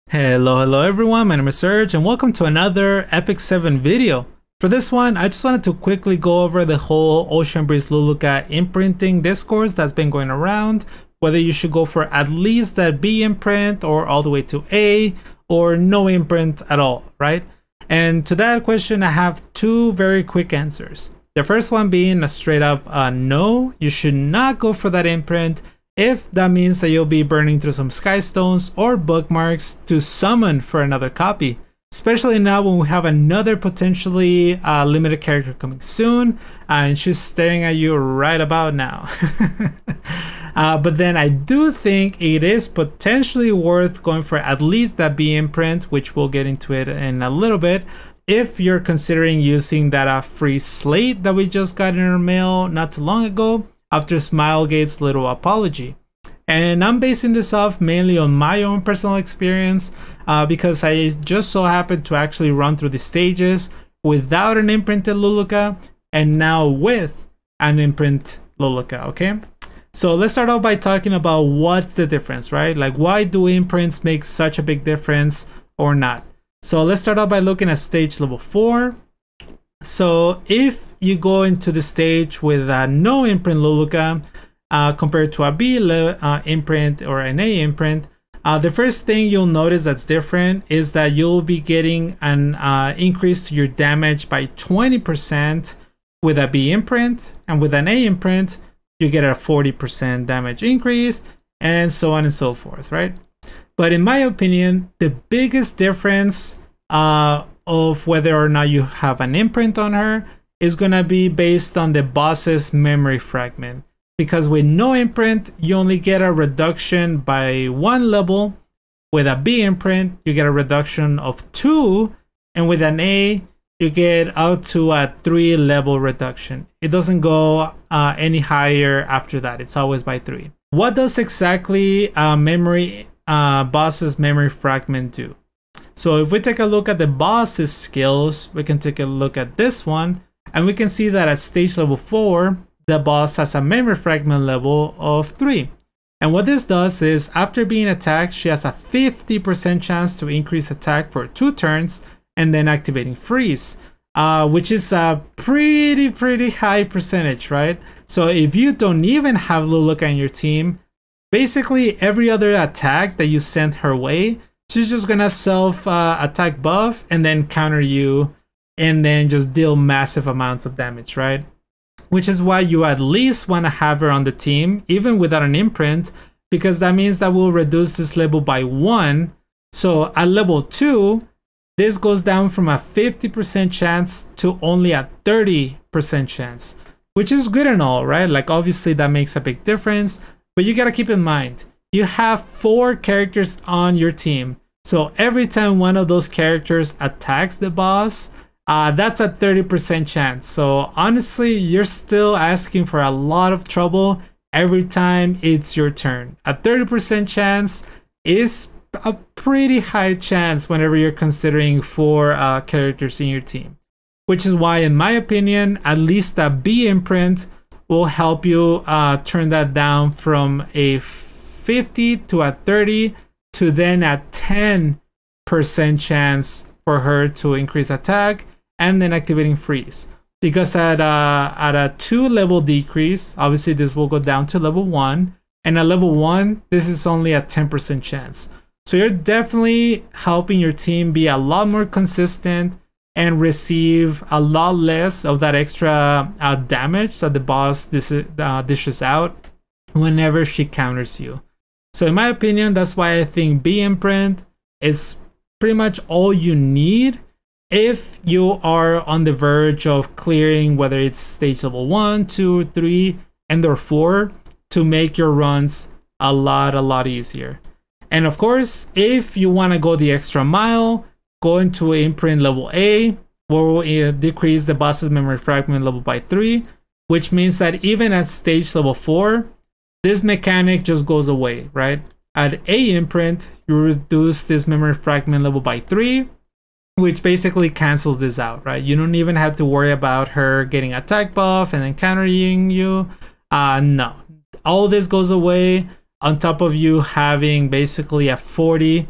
Hello everyone, my name is Serge and welcome to another Epic 7 video. For this one, I just wanted to quickly go over the whole Ocean Breeze Luluca imprinting discourse that's been going around, whether you should go for at least that B imprint or all the way to A or no imprint at all, right? And to that question, I have two very quick answers. The first one being a straight up no, you should not go for that imprint if that means that you'll be burning through some sky stones or bookmarks to summon for another copy. Especially now when we have another potentially limited character coming soon, and she's staring at you right about now. But then I do think it is potentially worth going for at least that B imprint, which we'll get into it in a little bit, if you're considering using that free slate that we just got in our mail not too long ago, after Smilegate's little apology. And I'm basing this off mainly on my own personal experience because I just so happened to actually run through the stages without an imprinted Luluca and now with an imprint Luluca, okay? So let's start off by talking about what's the difference, right? Like, why do imprints make such a big difference or not? So let's start off by looking at stage level 4. So if you go into the stage with a no imprint Luluca compared to a B imprint or an A imprint, the first thing you'll notice that's different is that you'll be getting an increase to your damage by 20% with a B imprint, and with an A imprint you get a 40% damage increase, and so on and so forth, right? But in my opinion, the biggest difference of whether or not you have an imprint on her is gonna be based on the boss's memory fragment. Because with no imprint, you only get a reduction by 1 level. With a B imprint, you get a reduction of 2. And with an A, you get up to a 3 level reduction. It doesn't go any higher after that. It's always by 3. What does exactly boss's memory fragment do? So if we take a look at the boss's skills, we can take a look at this one, and we can see that at stage level 4, the boss has a memory fragment level of 3. And what this does is, after being attacked, she has a 50% chance to increase attack for 2 turns and then activating freeze, which is a pretty high percentage, right? So if you don't even have Luluca in your team, basically every other attack that you send her way, she's just gonna self-attack buff and then counter you and then just deal massive amounts of damage, right? Which is why you at least want to have her on the team, even without an imprint, because that means that we'll reduce this level by 1. So at level 2, this goes down from a 50% chance to only a 30% chance, which is good and all, right? Like, obviously that makes a big difference, but you gotta keep in mind, you have 4 characters on your team. So every time one of those characters attacks the boss, that's a 30% chance. So honestly, you're still asking for a lot of trouble every time it's your turn. A 30% chance is a pretty high chance whenever you're considering 4 characters in your team. Which is why, in my opinion, at least that B imprint will help you turn that down from a 50 to a 30 to then a 10% chance for her to increase attack and then activating freeze. Because at a 2 level decrease, obviously this will go down to level 1, and at level 1 this is only a 10% chance. So you're definitely helping your team be a lot more consistent and receive a lot less of that extra damage that the boss dishes out whenever she counters you. So in my opinion, that's why I think B imprint is pretty much all you need if you are on the verge of clearing, whether it's stage level 1, 2, 3, and or 4, to make your runs a lot easier. And of course, if you want to go the extra mile, go into imprint level A, where we'll decrease the boss's memory fragment level by 3, which means that even at stage level 4, this mechanic just goes away, right? At A imprint, you reduce this memory fragment level by 3, which basically cancels this out, right? You don't even have to worry about her getting attack buff and then countering you. No, all this goes away on top of you having basically a 40%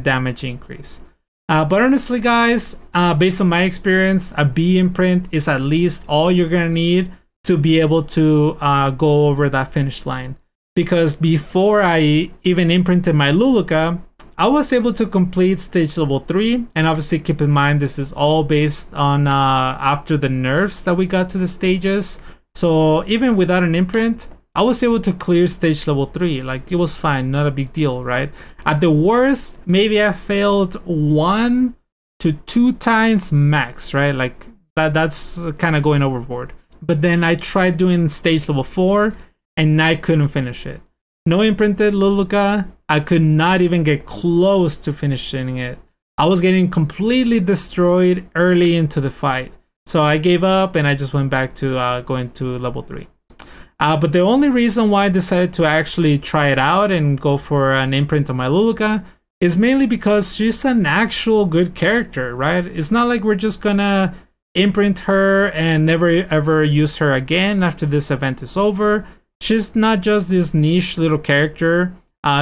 damage increase. But honestly, guys, based on my experience, a B imprint is at least all you're gonna need to be able to go over that finish line. Because before I even imprinted my Luluca, I was able to complete stage level 3, and obviously keep in mind this is all based on after the nerfs that we got to the stages. So even without an imprint, I was able to clear stage level 3. Like, it was fine, not a big deal, right? At the worst, maybe I failed 1 to 2 times max, right? Like that's kind of going overboard. But then I tried doing stage level 4 and I couldn't finish it. No imprinted Luluca, I could not even get close to finishing it. I was getting completely destroyed early into the fight. So I gave up and I just went back to going to level 3. But the only reason why I decided to actually try it out and go for an imprint on my Luluca is mainly because she's an actual good character, right? It's not like we're just gonna imprint her and never ever use her again after this event is over. She's not just this niche little character.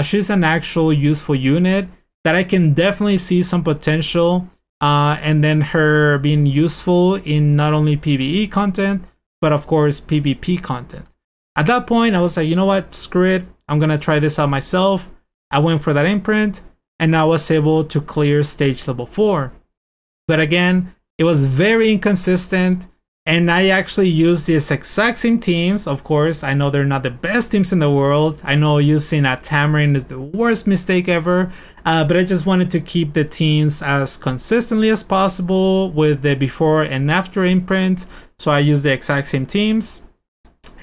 She's an actual useful unit that I can definitely see some potential and then her being useful in not only PvE content, but of course PvP content. At that point, I was like, you know what, screw it. I'm gonna try this out myself. I went for that imprint and I was able to clear stage level 4. But again, it was very inconsistent. And I actually used these exact same teams. Of course, I know they're not the best teams in the world. I know using a Tamarin is the worst mistake ever. But I just wanted to keep the teams as consistently as possible with the before and after imprint. So I used the exact same teams.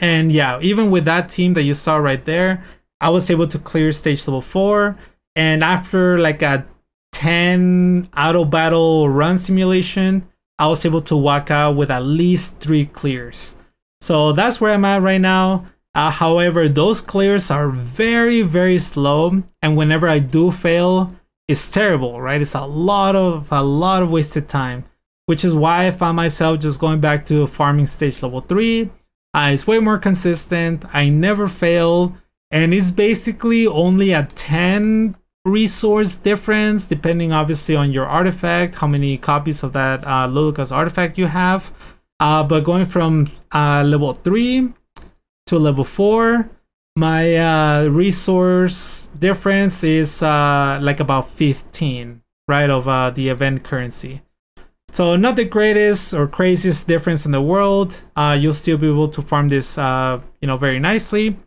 And yeah, even with that team that you saw right there, I was able to clear stage level 4. And after like a 10 auto battle run simulation, I was able to walk out with at least 3 clears. So that's where I'm at right now. However, those clears are very, very slow. And whenever I do fail, it's terrible, right? It's a lot of wasted time, which is why I found myself just going back to farming stage level 3. It's way more consistent. I never fail. And it's basically only a 10 resource difference, depending obviously on your artifact, how many copies of that Luluca's artifact you have. But going from level 3 to level 4, my resource difference is like about 15, right, of the event currency. So not the greatest or craziest difference in the world. You'll still be able to farm this, very nicely.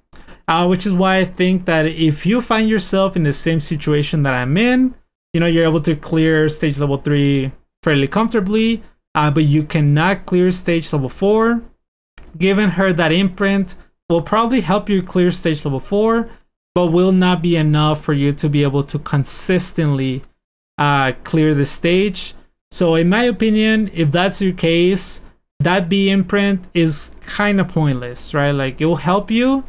Which is why I think that if you find yourself in the same situation that I'm in, you're able to clear stage level 3 fairly comfortably, but you cannot clear stage level 4. Giving her that imprint will probably help you clear stage level 4, but will not be enough for you to be able to consistently clear the stage. So in my opinion, if that's your case, that B imprint is kind of pointless, right? Like, it will help you,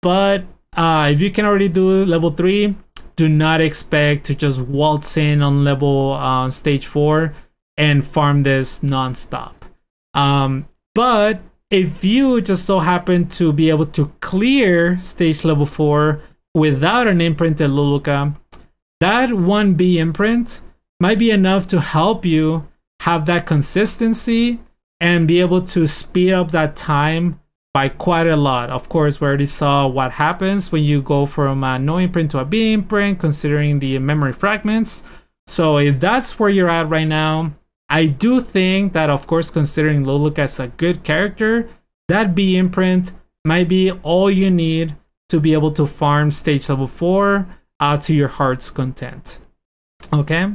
but if you can already do level 3, do not expect to just waltz in on level stage 4 and farm this non-stop. But if you just so happen to be able to clear stage level 4 without an imprinted Luluca, that 1B imprint might be enough to help you have that consistency and be able to speed up that time by quite a lot. Of course, we already saw what happens when you go from no imprint to a B imprint, considering the memory fragments. So if that's where you're at right now, I do think that, of course, considering Luluca as a good character, that B imprint might be all you need to be able to farm stage level 4 to your heart's content. Okay.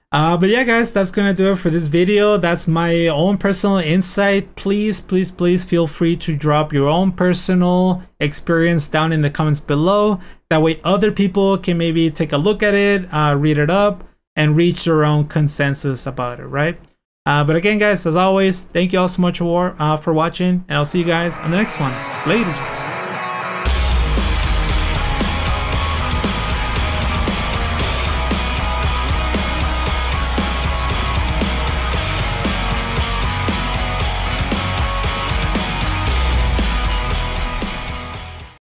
But yeah, guys, that's gonna do it for this video. That's my own personal insight. Please feel free to drop your own personal experience down in the comments below. That way other people can maybe take a look at it, read it up, and reach their own consensus about it, right? But again, guys, as always, thank you all so much for watching, and I'll see you guys on the next one. Laters.